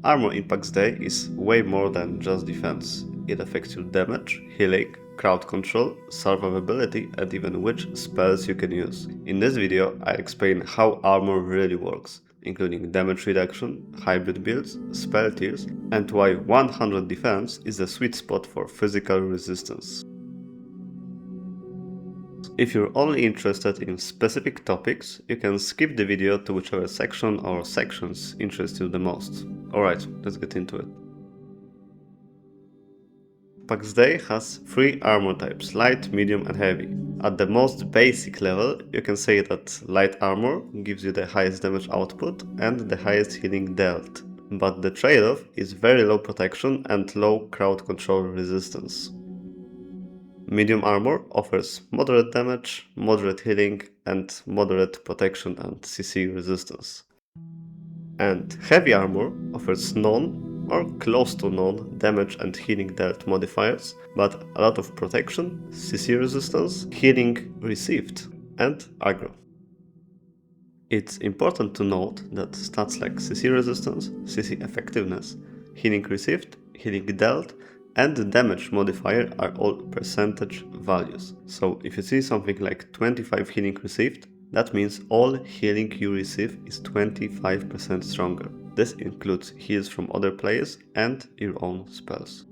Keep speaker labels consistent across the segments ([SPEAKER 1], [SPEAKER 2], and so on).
[SPEAKER 1] Armor Impacts Day is way more than just defense. It affects your damage, healing, crowd control, survivability, and even which spells you can use. In this video, I explain how armor really works, including damage reduction, hybrid builds, spell tiers, and why 100 defense is the sweet spot for physical resistance. If you're only interested in specific topics, you can skip the video to whichever section or sections interest you the most. Alright, let's get into it. Impacts Day has 3 armor types: light, medium and heavy. At the most basic level, you can say that light armor gives you the highest damage output and the highest healing dealt, but the trade-off is very low protection and low crowd control resistance. Medium armor offers moderate damage, moderate healing, and moderate protection and CC resistance. And heavy armor offers none or close to none damage and healing dealt modifiers, but a lot of protection, CC resistance, healing received, and aggro. It's important to note that stats like CC resistance, CC effectiveness, healing received, healing dealt, and the damage modifier are all percentage values. So if you see something like 25 healing received, that means all healing you receive is 25% stronger. This includes heals from other players and your own spells.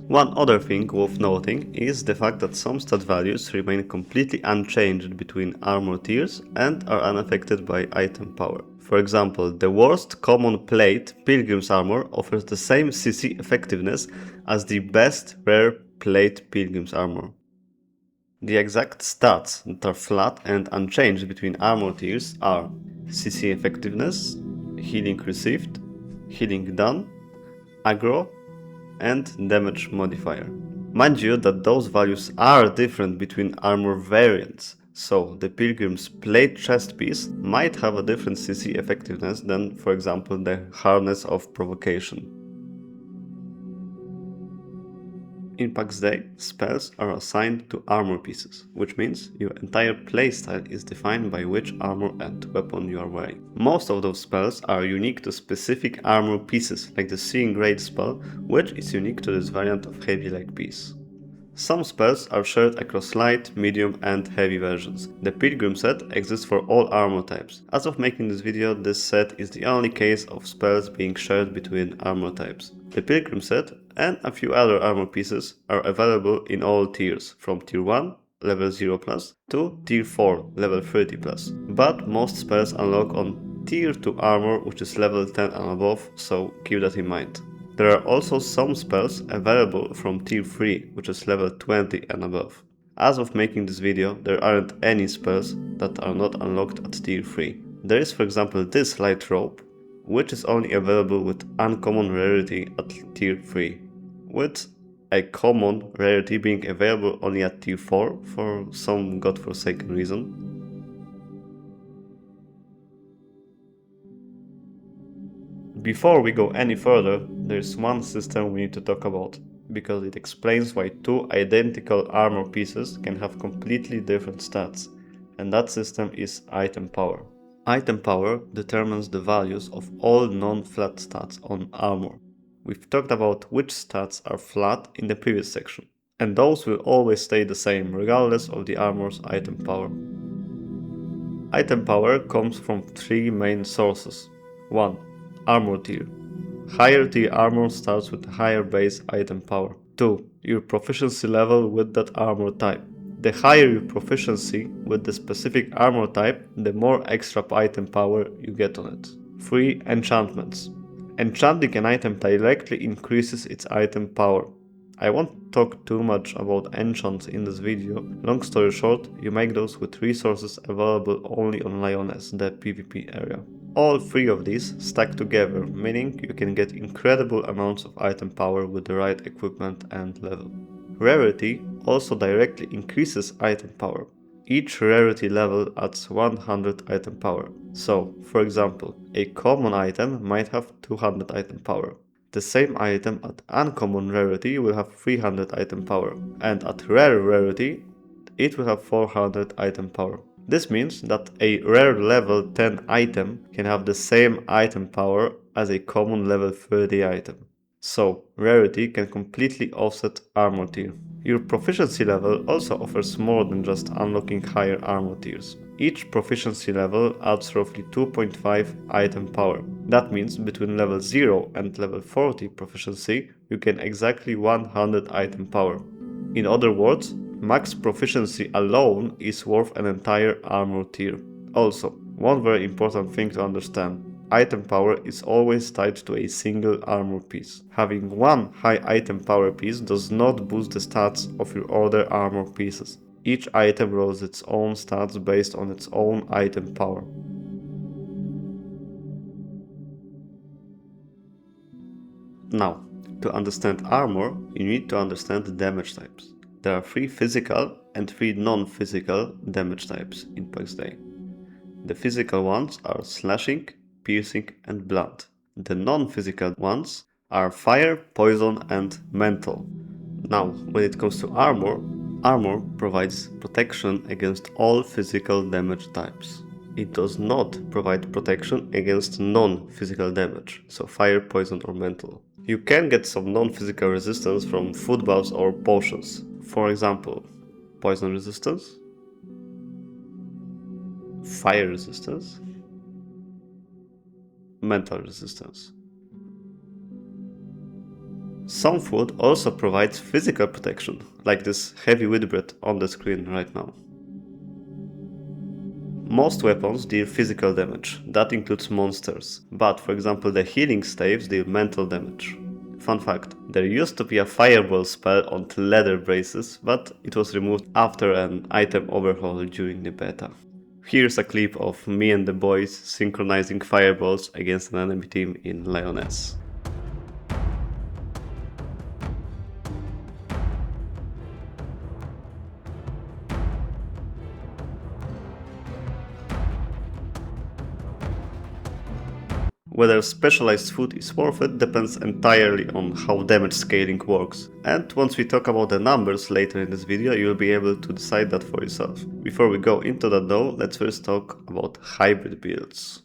[SPEAKER 1] One other thing worth noting is the fact that some stat values remain completely unchanged between armor tiers and are unaffected by item power. For example, the worst common plate, Pilgrim's Armor, offers the same CC effectiveness as the best rare plate Pilgrim's Armor. The exact stats that are flat and unchanged between armor tiers are CC effectiveness, healing received, healing done, aggro, and damage modifier. Mind you that those values are different between armor variants, so the Pilgrim's plate chest piece might have a different CC effectiveness than, for example, the Harness of Provocation. Impacts Day, spells are assigned to armor pieces, which means your entire playstyle is defined by which armor and weapon you are wearing. Most of those spells are unique to specific armor pieces, like the Seeing Great spell, which is unique to this variant of heavy-like piece. Some spells are shared across light, medium and heavy versions. The Pilgrim set exists for all armor types. As of making this video, this set is the only case of spells being shared between armor types. The Pilgrim set and a few other armor pieces are available in all tiers, from tier 1, level 0+, to tier 4, level 30+. But most spells unlock on tier 2 armor, which is level 10 and above, so keep that in mind. There are also some spells available from tier 3, which is level 20 and above. As of making this video, there aren't any spells that are not unlocked at tier 3. There is, for example, this light rope, which is only available with uncommon rarity at tier 3, with a common rarity being available only at tier 4 for some godforsaken reason. Before we go any further, there's one system we need to talk about, because it explains why two identical armor pieces can have completely different stats, and that system is item power. Item power determines the values of all non-flat stats on armor. We've talked about which stats are flat in the previous section, and those will always stay the same regardless of the armor's item power. Item power comes from 3 main sources. 1. Armor tier. Higher tier armor starts with a higher base item power. 2. Your proficiency level with that armor type. The higher your proficiency with the specific armor type, the more extra item power you get on it. 3. Enchantments. Enchanting an item directly increases its item power. I won't talk too much about enchants in this video. Long story short, you make those with resources available only on Lioness, the PvP area. All 3 of these stack together, meaning you can get incredible amounts of item power with the right equipment and level. Rarity also directly increases item power. Each rarity level adds 100 item power. So, for example, a common item might have 200 item power. The same item at uncommon rarity will have 300 item power, and at rare rarity it will have 400 item power. This means that a rare level 10 item can have the same item power as a common level 30 item. So, rarity can completely offset armor tier. Your proficiency level also offers more than just unlocking higher armor tiers. Each proficiency level adds roughly 2.5 item power. That means between level 0 and level 40 proficiency, you gain exactly 100 item power. In other words, max proficiency alone is worth an entire armor tier. Also, one very important thing to understand. Item power is always tied to a single armor piece. Having one high item power piece does not boost the stats of your other armor pieces. Each item rolls its own stats based on its own item power. Now, to understand armor, you need to understand the damage types. There are 3 physical and 3 non-physical damage types in PUBG Day. The physical ones are slashing, piercing and blunt. The non-physical ones are fire, poison and mental. Now, when it comes to armor, armor provides protection against all physical damage types. It does not provide protection against non-physical damage, so fire, poison or mental. You can get some non-physical resistance from food buffs or potions. For example, poison resistance, fire resistance, mental resistance. Some food also provides physical protection, like this heavy wheat bread on the screen right now. Most weapons deal physical damage, that includes monsters, but for example the healing staves deal mental damage. Fun fact, there used to be a fireball spell on leather braces, but it was removed after an item overhaul during the beta. Here's a clip of me and the boys synchronizing fireballs against an enemy team in Lioness. Whether specialized food is worth it depends entirely on how damage scaling works, and once we talk about the numbers later in this video, you'll be able to decide that for yourself. Before we go into that though, let's first talk about hybrid builds.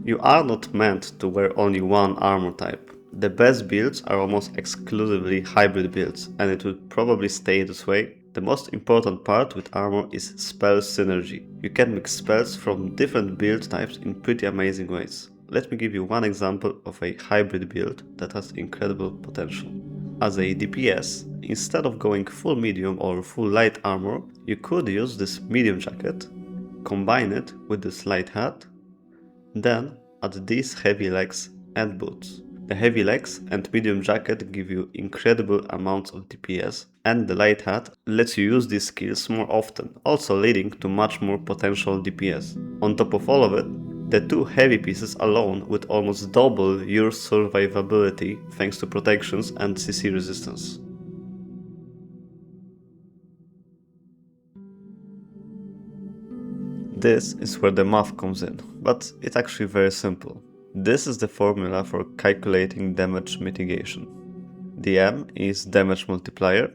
[SPEAKER 1] You are not meant to wear only one armor type. The best builds are almost exclusively hybrid builds, and it will probably stay this way. The most important part with armor is spell synergy. You can mix spells from different build types in pretty amazing ways. Let me give you one example of a hybrid build that has incredible potential. As a DPS, instead of going full medium or full light armor, you could use this medium jacket, combine it with this light hat, then add these heavy legs and boots. The heavy legs and medium jacket give you incredible amounts of DPS, and the light hat lets you use these skills more often, also leading to much more potential DPS. On top of all of it, the 2 heavy pieces alone would almost double your survivability thanks to protections and CC resistance. This is where the math comes in, but it's actually very simple. This is the formula for calculating damage mitigation. DM is damage multiplier,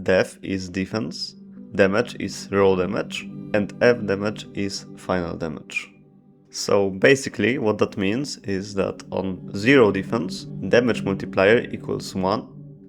[SPEAKER 1] def is defense, damage is raw damage, and F damage is final damage. So basically what that means is that on 0 defense, damage multiplier equals 1,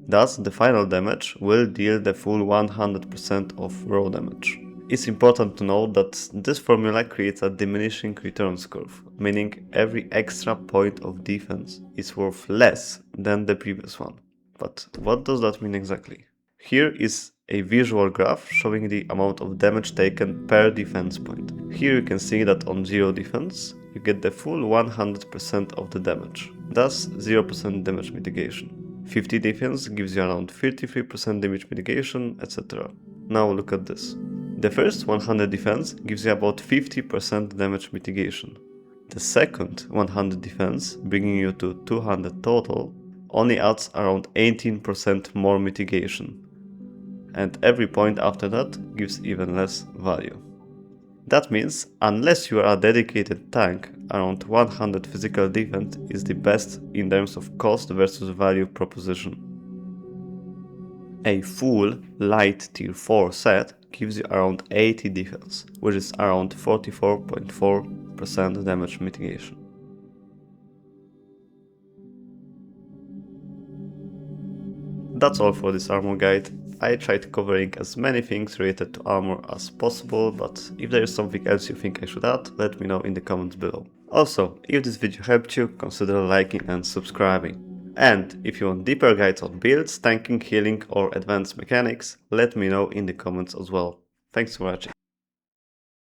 [SPEAKER 1] thus the final damage will deal the full 100% of raw damage. It's important to note that this formula creates a diminishing returns curve, meaning every extra point of defense is worth less than the previous one. But what does that mean exactly? Here is a visual graph showing the amount of damage taken per defense point. Here you can see that on 0 defense, you get the full 100% of the damage, thus 0% damage mitigation. 50 defense gives you around 33% damage mitigation, etc. Now look at this. The first 100 defense gives you about 50% damage mitigation. The second 100 defense, bringing you to 200 total, only adds around 18% more mitigation. And every point after that gives even less value. That means, unless you are a dedicated tank, around 100 physical defense is the best in terms of cost versus value proposition. A full light tier 4 set gives you around 80 defense, which is around 44.4% damage mitigation. That's all for this armor guide. I tried covering as many things related to armor as possible, but if there is something else you think I should add, let me know in the comments below. Also, if this video helped you, consider liking and subscribing. And if you want deeper guides on builds, tanking, healing or advanced mechanics, let me know in the comments as well. Thanks for watching.